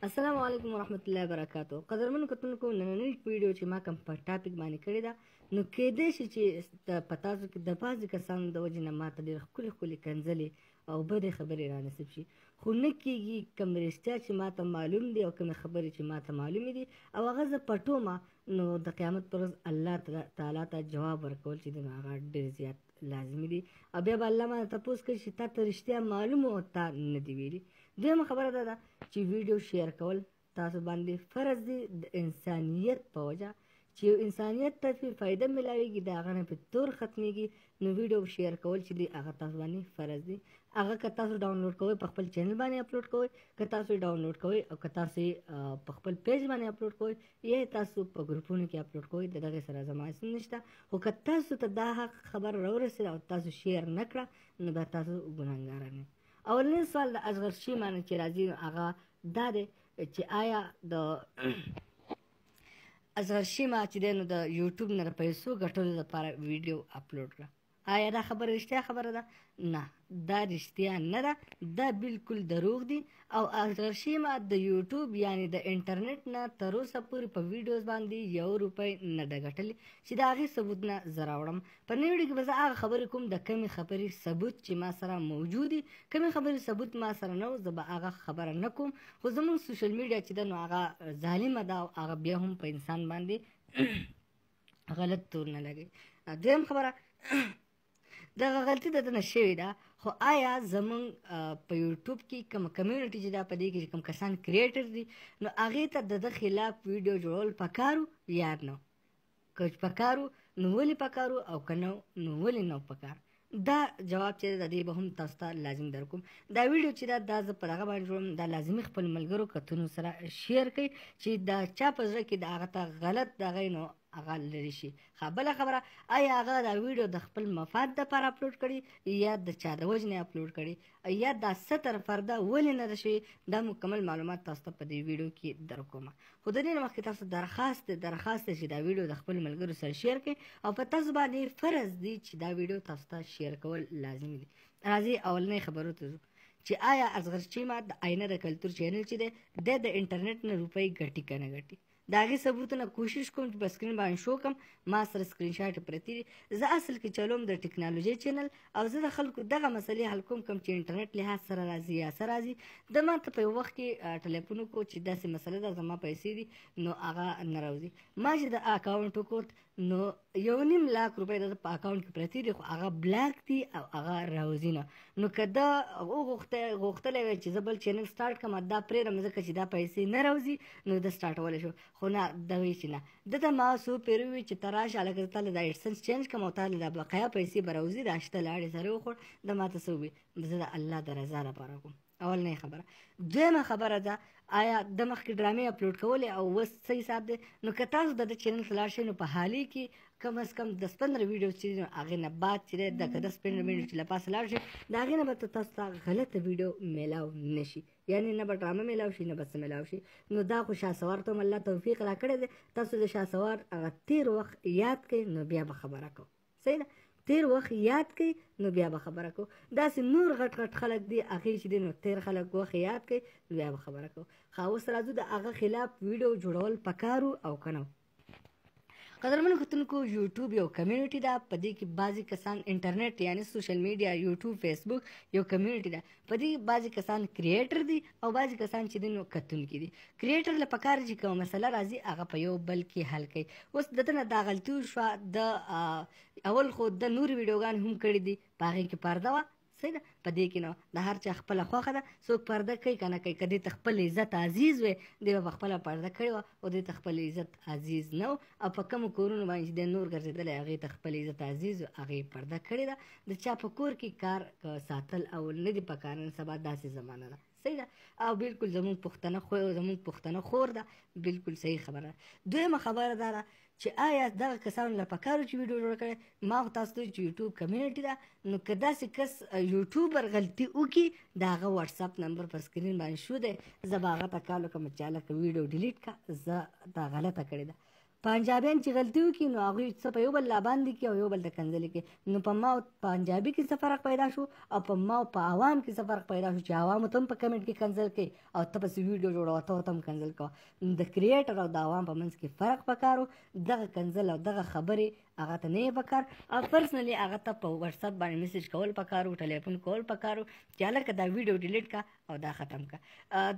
السلام علیکم ورحمت الله وبرکاتو. قدرمنو کتونکو، نننۍ ویډیو چې ما کوم په ټاپک باندې کړې ده، نو کیدای شي چې په تاسو کې د بعضې کسانو د وجې نه ماته ډېرې ښکلې ښکلې کنځلې او بدې خبرې رانصیب شي، خو نه کېږي. کوم رښتیا چې ماته معلوم دي او کومې خبرې چې ماته معلومې دي او هغه زه پټومه، نو د قیامت پر ورځ الله تعالی ته جواب ورکول چې دی نو هغه ډېر زیات لازمي دي، او بیا به الله ماته تپوس کوي چې تا ته رښتیا معلوم او تا نه دي ویلي. دویمه خبره دا ده چې ویډیو شیر کول تاسو باندې فرض دی د انسانیت په وجه، چې یو انسانیت ته پرې فایده میلاویږي د هغه نه پرې تور ختمیږي، نو ویډیو شیر کول چې دی هغه تاسو باندې فرض دی. هغه که تاسو ډاونلوډ کوئ په خپل چینل باندې اپلوډ کوئ، که تاسو یې ډاونلوډ کوئ او که تاسو یې په خپل پیج باندې اپلوډ کوئ یا تاسو په ګروپونو کې اپلوډ کوئ، د دغې سره زما هېڅ نشته. خو که تاسو ته دا حق خبر راورسېده او تاسو شیر نه کړه، نو بیا تاسو ګناهګاران یې. اولنی سوال د اصغر شي معنی چې راځي هغه دا دی چې آیا د اصغر شي ما چې دی نو د یوټیوب نه د پیسو ګټلو لپاره ویډیو اپلوډ کړه. آیا دا خبره رښتیا خبره ده؟ نه، دا رښتیا نه ده، دا بالکل دروغ دي. او اصغر شي ما د یوټیوب یعنی د انټرنیټ نه تر اوسه پورې په ویډیوز باندې 1 روپۍ نه ده ګټلې چې د هغې ثبوت نه زه راوړم. په نوې ویډیو کې به زه هغه خبرې کوم د کمې خبرې ثبوت چې ما سره موجود دي. کمې خبرې ثبوت ما سره نه و، زه به هغه خبره نه کوم. خو زموږ سوشل میډیا چې ده نو هغه ظالمه ده او هغه بیا هم په انسان باندې غلط تور نه لګوي. دویم خبره دغه غلطي د ده نه شوې ده، خو آیا زموږ په یوټیوب کې کومه کمیونټي چې ده په دې کې چې کوم کسان کریټر دي، نو هغې ته د ده خلاف ویډیو جوړول پکارو یا نه؟ که پکارو نو ولې پکارو او که نه نو ولې نه پکار؟ دا جواب چې د دې به هم تاسو ته لازم در کوم. دا ویډیو چې دا زه په دغه باندې جوړوم، دا لازمي خپل ملګرو کتونو سره شیر کړئ چې دا چا په زړه کې د هغه ته غلط دغه نو هغه لرې شي. بله خبره، آیا هغه دا ویډیو د خپل مفاد دپاره اپلوډ کړي یا د چا د وجې نه اپلوډ کړي یا دا ستر پرده ولې نه ده شوې، دا مکمل معلومات تاسو ته په دې ویډیو کې در کومه. خو د دې نه مخکې تاسو درخواست دی چې دا ویډیو د خپل ملګرو سره شیر کړئ او په تاسو باندې فرض دی چې دا ویډیو تاسو ته شیر کول لازمي دي. راځئ اولنۍ خبرو ته ځو چې آیا اصغر شي ما د آینه د کلتور چینل چې دی د انټرنیټ نه روپۍ ګټي که نه ګټي؟ د هغې ثبوتونه کوشش کوم چې په سکرین باندې شو کړم. ما سره سکرین شاټ پرتې دي. زه اصل کې چلوم د ټکنالوژۍ چینل او زه د خلکو دغه مسلې حل کوم کوم چې انټرنیټ لحاظ سره راځي یا سره راځي. د ما ته په یو وخت کې ټلیفون وکړو چې داسې مسله ده، زما پیسې دي نو هغه نه راوځي. ما چې د اکاونټ وکړ نو 1.5 لاک روپۍ د په اکاونټ کې پرتې دي، خو هغه بلاک دي او هغه راوځي نه. نو که دا غوښتلی وی چې زه بل چینل سټارټ کړم، دا پرېږدم ځکه چې دا پیسې نه راوځي، نو ده سټارټولی شو. خو نه، ده وایي چې نه، ده ته ما څو پېرې ووي چې ته راشه هلکه زه تاله دا ایډسنس چینج کړم او تاله دا بقایا پیسې به راوځي. دا شته لاړې سره وخوړ، ده ما ته څه ووي، زه د الله د رضا لپاره کوم. اولنۍ خبره. دویمه خبره ده، آیا د مخکې ډرامې اپلوډ کولې او اوس څه حساب دی؟ نو که تاسو د ده چینل ته لاړ شئ، نو په حالي کې کم از کم 10-15 ویډیو چې دي نو هغې نه بعد چې دی د که 10-15 ویډیو چې له پاسه لاړ شئ، د هغې نه به تاسو ته غلطه ویډیو میلاو نه شي، یعنې نه به ډرامه میلاو شي نه به څه میلاو شي. نو دا خو شهسوار ته هم الله توفیق را کړی دی. تاسو د شهسوار هغه تېر وخت یاد کړئ، نو بیا به خبره کوو. صحیح ده؟ تېر وخت یاد کړئ نو بیا به خبره کوو. داسې نور غټ غټ خلک دي، هغې چې دی نو تېر خلک وخت یاد کړئ نو بیا به خبره کوو. اوس راځو د هغه خلاف ویډیو جوړول پکارو او که نه. قدرمنو کتونکو، یوټیوب یو کمیونټي ده. په دې کې بعضې کسان انټرنیټ یعنی سوشل میډیا، یوټیوب، فیسبوک یو کمیونټي ده. په دې بعضې کسان کریټر دي او بعضې کسان چې دي نو کتونکي دي. کریټر له پکار چې کومه مسله راځي هغه په یو بل کې حل کوي. اوس د ده نه دا غلطي وشوه، د اول خو د نورې ویډیوګانې هم کړي دي، په هغې کې پرده وه. صحیح ده؟ په دې کې نو د هر چا خپله خوښه ده، څوک پرده کوي که نه کوي. که دې ته خپل عزت عزیز وی، دی به په خپله پرده کړې وه، او دې ته خپل عزت عزیز نه و. او په کومو کورونو باندې چې دی نور ګرځېدلی، هغې ته خپل عزت عزیز و، هغې پرده کړې ده. د چا په کور کې کار ساتل او نه دي په کار، نن سبا داسې زمانه ده. صحیح ده؟ او بالکل زموږ پښتنه خور ده، بالکل صحیح خبره ده. دویمه خبره دا ده چې آیا دغه کسانو له پکارو چې ویډیو جوړه کړې؟ ما خو تاسو ته چې یوټیوب کمیونټي ده، نو که داسې کس یوټیوبر غلطي وکړي، د هغه واټساپ نمبر پر سکرین باندې شو دی، زه به هغه ته کال وکړم چې هلکه ویډیو ډیلیټ کړه، زه دا غلطه کړې ده. پنجابیان چې غلطي وکړي نو هغوی څه په یو بل لاباندې کړي او یو بل ته کنځلې کوي. نو په ما او پنجابي کې څه فرق پیدا شو او په ما او په عوام کې څه فرق پیدا شو چې عوامو ته هم په کمنټ کې کنځل کوي او ته پسې ویډیو جوړوه ته ورته هم کنځل کوه. د کریټر او د عوام په منځ کې فرق پکار و. دغه کنځل او دغه خبرې هغه ته نه یې پکار او پرسنلي هغه ته په وټساپ باندې میسج کول پکار و، ټلیفون کول پکار و چې هلکه دا ویډیو ډیلیټ کا او دا ختم کا.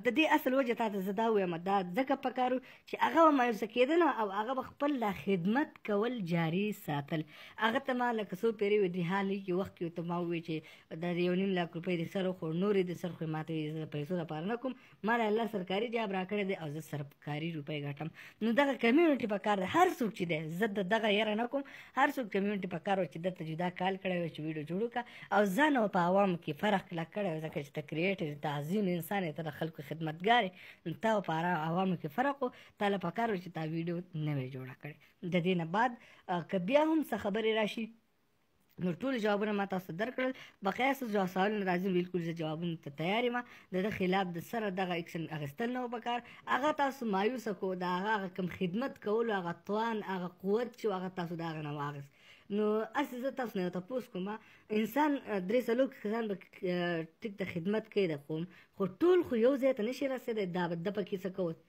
د دې اصل وجه تا ته زه دا ویم دا ځکه پکار و چې هغه به مایوسه کېده نه او هغه به خپل لا خدمت کول جاري ساتل. هغه ته ما لکه څو پیرې وې دې حال کې وخت کې ته ما ووایي چې دا 1.5 لک روپۍ د سر خو نورې د سر خو ما ته زه پیسو لپاره نه کوم، ما له الله سرکاري جاب راکړی دی او زه سرکاري روپۍ ګټم. نو دغه کمیونټي پکار دی هر څوک چې دی زه د دغه یاره نه کوم، هر څوک کمیونټي پکار و چې دلته جدا کال کړی وی چې ویډیو جوړ وکړه او ځان او په عوامو کې فرق کلک کړی وی ځکه چې ته کریټر ته عظیم انسان یې، ته د خلکو خدمتګار یې، تا او په عوامو کې فرق و. تا له پکار و چې تا ویډیو نه وی جوړه کړې. د دې نه بعد که بیا هم څه خبرې راشي نو ټول جوابونه ما تاسو درکړل. بقیه څه سوالونه راځي بالکل زه جوابونو ته تیار یم. د ده خلاف د سره دغه اکشن اخیستل نه و پکار. هغه تاسو مایوسه کو د هغه کم خدمت کولو هغه توان هغه قوت چې هغه تاسو د هغه نه واخیست. نو هسې زه تاسو نه تپوس کوم انسان 3 کسان به ټیک د خدمت کوي د قوم، خو ټول خو یو ځای ته نشي رسېدی. دا به ده پکې څه کوو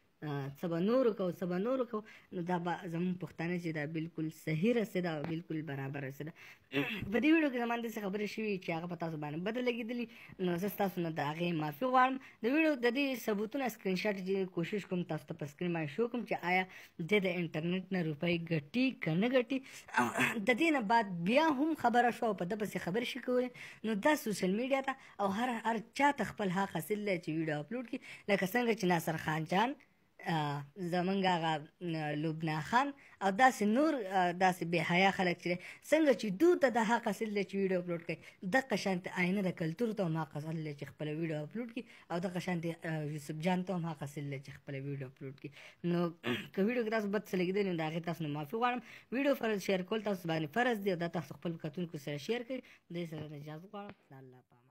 څه به نورو کوو نو دا به زموږ پښتانه چې دا بالکل صحیح رسېده او بالکل برابر رسېده. په دې ویډیو کې زما داسې خبرې شوي چې هغه په تاسو باندې بده لګېدلي نو زه ستاسو نه د هغې معافي غواړم. د ویډیو د دې ثبوتونه سکرین شاټ چې کوشش کوم تاسو ته په سکرین باندې شو کوم چې آیا د انټرنیټ نه روپۍ ګټي که نه ګټي. د دې نه بعد بیا هم خبره شوه او په ده پسې خبرې شي کولې نو دا سوشل میډیا ته او هر چا ته خپل حق حاصل دی چې ویډیو اپلوډ کړي. لکه څنګه چې ناصر خان جان زمونږ هغه لبنا خان او داسې نور داسې بې حیا خلک چې څنګه چې دوی ته د حق حاصل دی چې ویډیو اپلوډ کړي، دغه شانتې آینه د کلتور ته هم حق حاصل دی چې خپله ویډیو اپلوډ کړي او دغه شانتې یوسف جان ته هم حق حاصل دی چې خپله ویډیو اپلوډ کړي. نو که ویډیو کې تاسو بد څه لګېدلی نو د هغې تاسو نه معافي غواړم. ویډیو فرض شیر کول تاسو باندې فرض دی او دا تاسو خپل کتونکو سره شیر کړئ. دې سره اجازه غواړم. د الله په امان.